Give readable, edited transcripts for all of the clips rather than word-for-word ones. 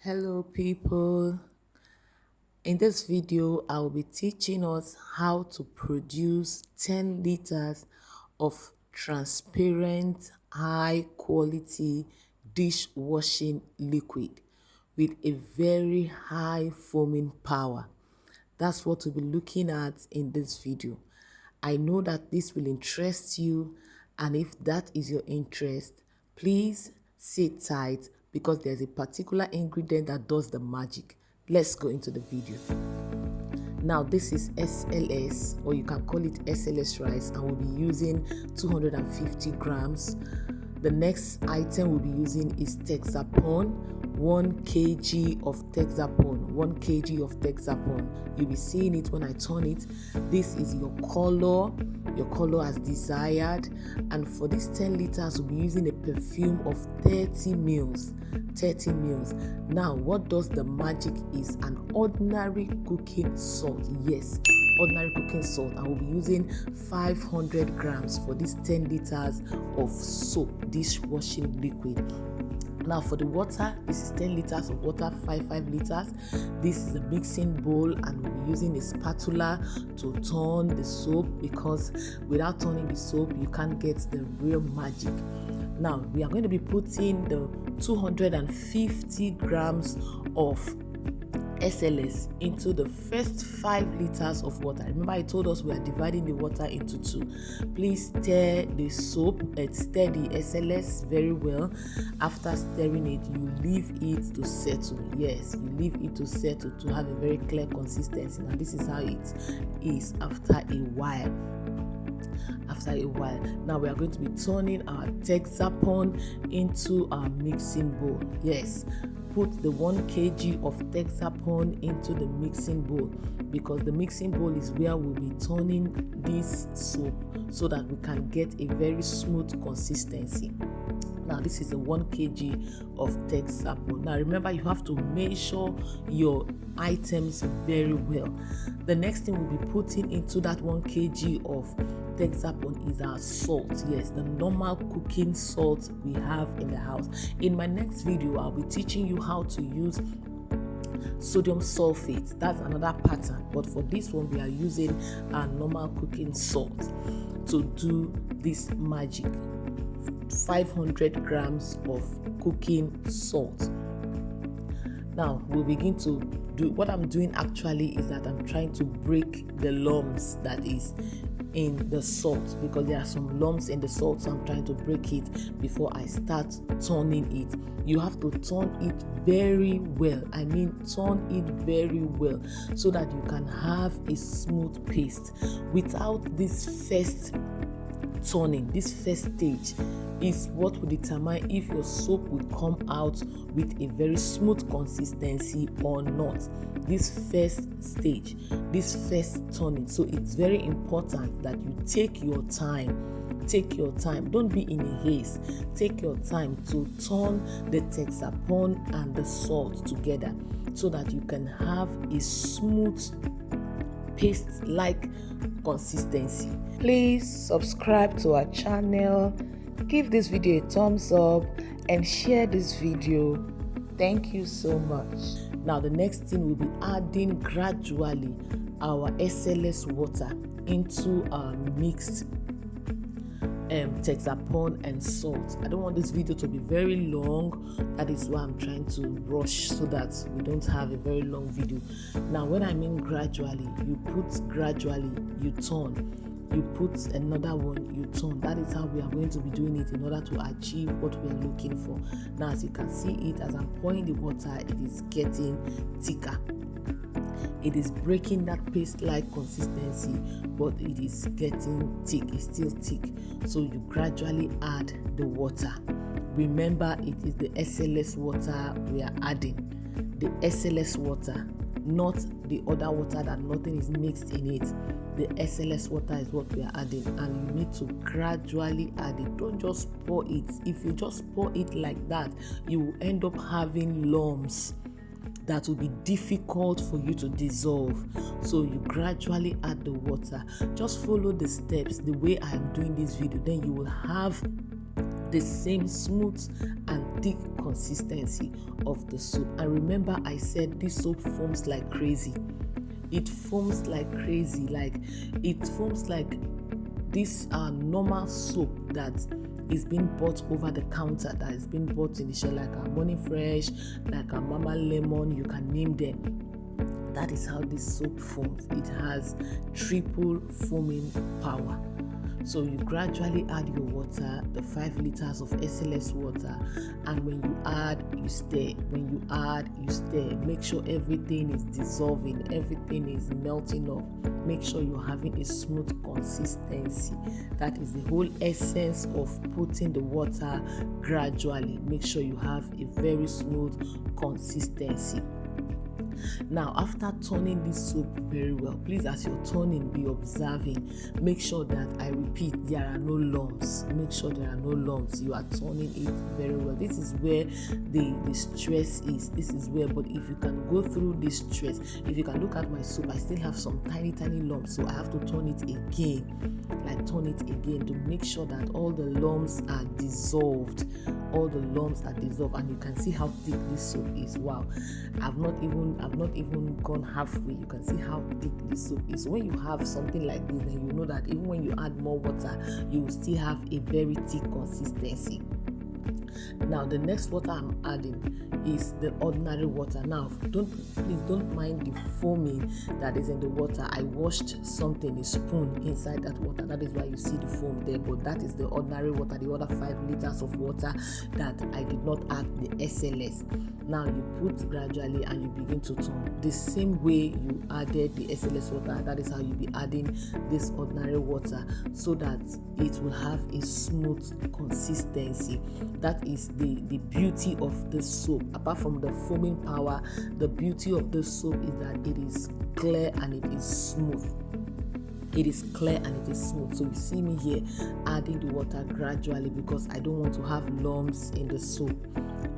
Hello people, in this video I will be teaching us how to produce 10 liters of transparent high quality dishwashing liquid with a very high foaming power. That's what we'll be looking at in this video. I know that this will interest you, and if that is your interest, please sit tight because there's a particular ingredient that does the magic. Let's go into the video. Now this is SLS, or you can call it SLS rice, and we'll be using 250 grams. The next item we'll be using is texapon, 1 kg of texapon, 1 kg of texapon. You'll be seeing it when I turn it. This is your color as desired. And for this 10 liters, we'll be using a perfume of 30 mils. 30 mils. Now, what does the magic is an ordinary cooking salt. Yes, ordinary cooking salt. I will be using 500 grams for this 10 liters of soap, dishwashing liquid. Now for the water, this is 10 liters of water, 5 liters. This is a mixing bowl, and we'll be using a spatula to turn the soap, because without turning the soap, you can't get the real magic. Now we are going to be putting the 250 grams of SLS into the first 5 liters of water. Remember, I told us we are dividing the water into 2. Please stir the soap, stir the SLS very well. After stirring it, you leave it to settle. Yes, you leave it to settle to have a very clear consistency. Now this is how it is after a while. Now we are going to be turning our texapon into our mixing bowl. Yes, put the 1 kg of texapon into the mixing bowl, because the mixing bowl is where we'll be turning this soap so that we can get a very smooth consistency. Now this is a 1 kg of texapon. Now remember, you have to measure your items very well. The next thing we'll be putting into that 1 kg of texapon is our salt. Yes, the normal cooking salt we have in the house. In my next video, I'll be teaching you how to use sodium sulfate. That's another pattern, but for this one we are using our normal cooking salt to do this magic. 500 grams of cooking salt. Now we'll begin to do what I'm doing. Actually is that I'm trying to break the lumps that is in the salt, because there are some lumps in the salt, so I'm trying to break it before I start turning it. You have to turn it very well. I mean, turn it very well so that you can have a smooth paste. Without this first turning, this first stage is what will determine if your soap will come out with a very smooth consistency or not. This first stage, this first turning. So it's very important that you take your time. Don't be in a haste. Take your time to turn the texapon and the salt together so that you can have a smooth paste-like consistency. Please subscribe to our channel, give this video a thumbs up, and share this video. Thank you so much. Now the next thing, we'll be adding gradually our SLS water into our mixed texapon and salt. I don't want this video to be very long. That is why I'm trying to rush so that we don't have a very long video. Now when I mean gradually, you put gradually, you turn. You put another one, you turn. That is how we are going to be doing it in order to achieve what we are looking for. Now as you can see it, as I'm pouring the water, it is getting thicker. It is breaking that paste-like consistency, but it is getting thick. It's still thick. So you gradually add the water. Remember, it is the SLS water we are adding. The SLS water, not the other water that nothing is mixed in it. The SLS water is what we are adding, and you need to gradually add it. Don't just pour it. If you just pour it like that, you will end up having lumps that will be difficult for you to dissolve. So you gradually add the water. Just follow the steps the way I am doing this video, then you will have the same smooth and thick consistency of the soap. And remember, I said this soap foams like crazy. It foams like crazy. Like it foams like this normal soap that is being bought over the counter, that is being bought in the shop, like a Morning Fresh, like a Mama Lemon, you can name them. That is how this soap foams. It has triple foaming power. So you gradually add your water, the 5 liters of SLS water, and when you add, you stir. When you add, you stir. Make sure everything is dissolving, everything is melting off. Make sure you're having a smooth consistency. That is the whole essence of putting the water gradually. Make sure you have a very smooth consistency. Now, after turning this soap very well, please, as you're turning, be observing. Make sure that, I repeat, there are no lumps. Make sure there are no lumps. You are turning it very well. This is where the stress is. This is where, but if you can go through this stress, if you can look at my soap, I still have some tiny lumps, so I have to turn it again. Turn it again to make sure that all the lumps are dissolved. All the lumps are dissolved, and you can see how thick this soap is. Wow, I've not even gone halfway. You can see how thick this soap is. So when you have something like this, then you know that even when you add more water, you will still have a very thick consistency. Now, the next water I'm adding is the ordinary water. Now, please don't mind the foaming that is in the water. I washed something, a spoon inside that water. That is why you see the foam there. But that is the ordinary water, the other 5 liters of water that I did not add the SLS. Now you put gradually and you begin to turn. The same way you added the SLS water, that is how you'll be adding this ordinary water, so that it will have a smooth consistency. That is the beauty of the soap. Apart from the foaming power, the beauty of the soap is that it is clear and it is smooth. It is clear and it is smooth. So you see me here adding the water gradually because I don't want to have lumps in the soap.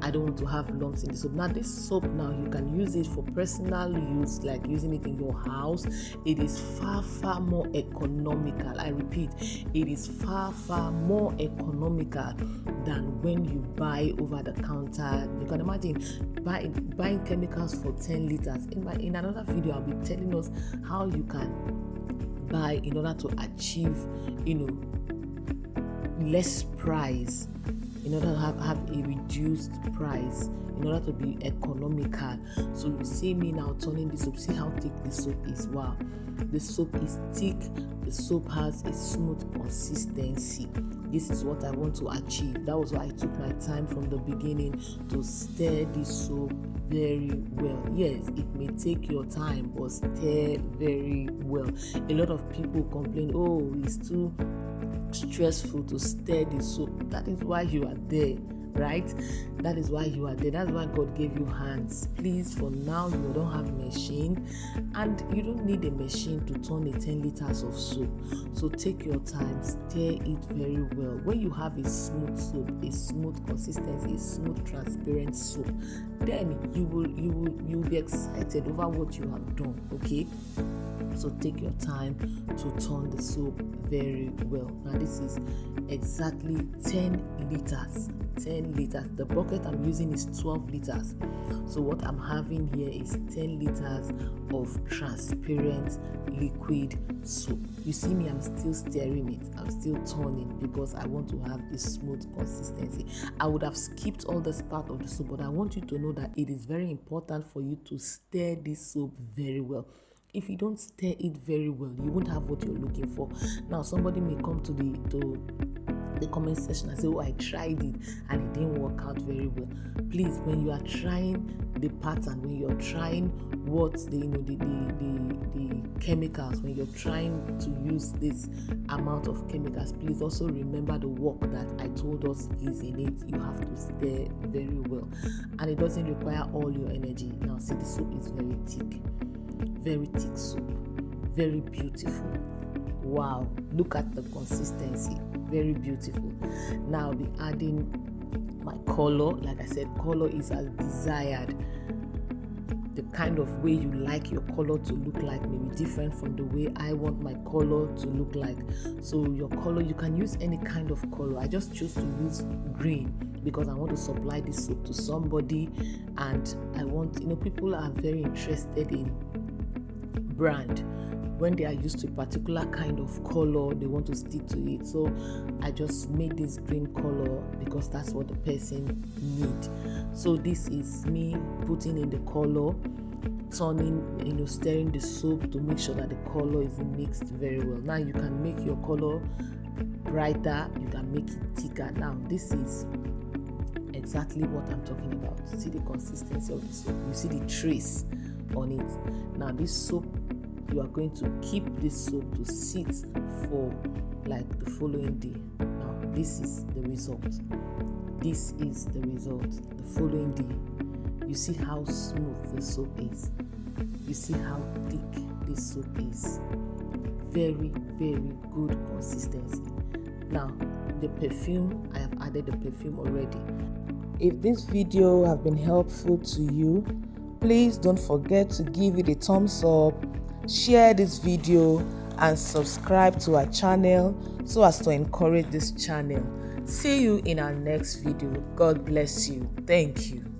I don't want to have lumps in the soap. Now, this soap, now you can use it for personal use, like using it in your house. It is far more economical. I repeat, it is far more economical than when you buy over the counter. You can imagine buying chemicals for 10 liters. In another video, I'll be telling us how you can buy in order to achieve, less price, in order to have a reduced price, in order to be economical. So you see me now turning this soap. See how thick this soap is. Wow, the soap is thick. The soap has a smooth consistency. This is what I want to achieve. That was why I took my time from the beginning to stir this soap very well. Yes, it may take your time, but stir very well. A lot of people complain, oh, it's too stressful to stir the soap. That is why you are there, right? That is why you are there. That's why God gave you hands. Please, for now, you don't have a machine, and you don't need a machine to turn a 10 liters of soap. So take your time, stir it very well. When you have a smooth soap, a smooth consistency, a smooth transparent soap, then you will be excited over what you have done. Okay, so take your time to turn the soap very well. Now this is exactly 10 liters. 10 liters. The bucket I'm using is 12 liters. So what I'm having here is 10 liters of transparent liquid soap. You see me, I'm still stirring it. I'm still turning because I want to have this smooth consistency. I would have skipped all this part of the soap, but I want you to know that it is very important for you to stir this soap very well. If you don't stir it very well, you won't have what you're looking for. Now, somebody may come to the comment section and say, oh, I tried it and it didn't work out very well. Please, when you are trying the pattern, when you're trying what the chemicals, when you're trying to use this amount of chemicals, please also remember the work that I told us is in it. You have to stir very well, and it doesn't require all your energy. Now, see, the soap is very thick soap, very beautiful. Wow, look at the consistency, very beautiful. Now I'll be adding my color. Like I said, color is as desired. the kind of way you like your color to look like may be different from the way I want my color to look like. So your color, you can use any kind of color. I just choose to use green because I want to supply this soap to somebody, and I want, people are very interested in brand. When they are used to a particular kind of color, they want to stick to it. So I just made this green color because that's what the person needs. So this is me putting in the color, turning, stirring the soap to make sure that the color is mixed very well. Now you can make your color brighter, you can make it thicker. Now this is exactly what I'm talking about. See the consistency of the soap, you see the trace on it. Now this soap, you are going to keep this soap to sit for like the following day. Now this is the result. This is the result. The following day, you see how smooth the soap is. You see how thick this soap is. Very, very good consistency. Now the perfume, I have added the perfume already. If this video have been helpful to you, please don't forget to give it a thumbs up, share this video, and subscribe to our channel so as to encourage this channel. See you in our next video. God bless you. Thank you.